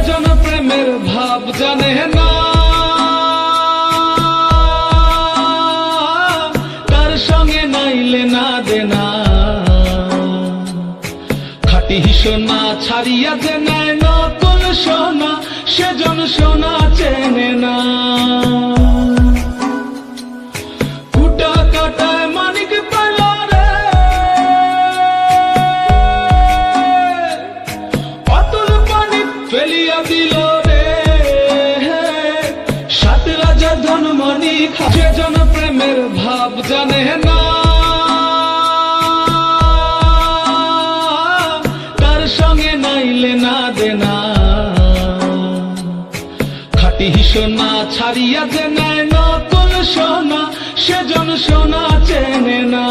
জন প্রেমের ভাব জানে না, তার সঙ্গে নাইলে না দেনা। খাঁটি সোনা ছাড়িয়া যে নেয় নতুন সোনা, সেজন সোনা চেনে না। কুটা কাটায় মানিক পেল রে, অতুল পানি ফেলিয়া দিল রে। সাত রাজা ধন মানিক, সেজন প্রেমের ভাব জানে না, তার সঙ্গে নাইলে না দেনা। খাঁটি সোনা ছাড়িয়া যে নেয় নতুন সোনা, সেজন সোনা চেনে না।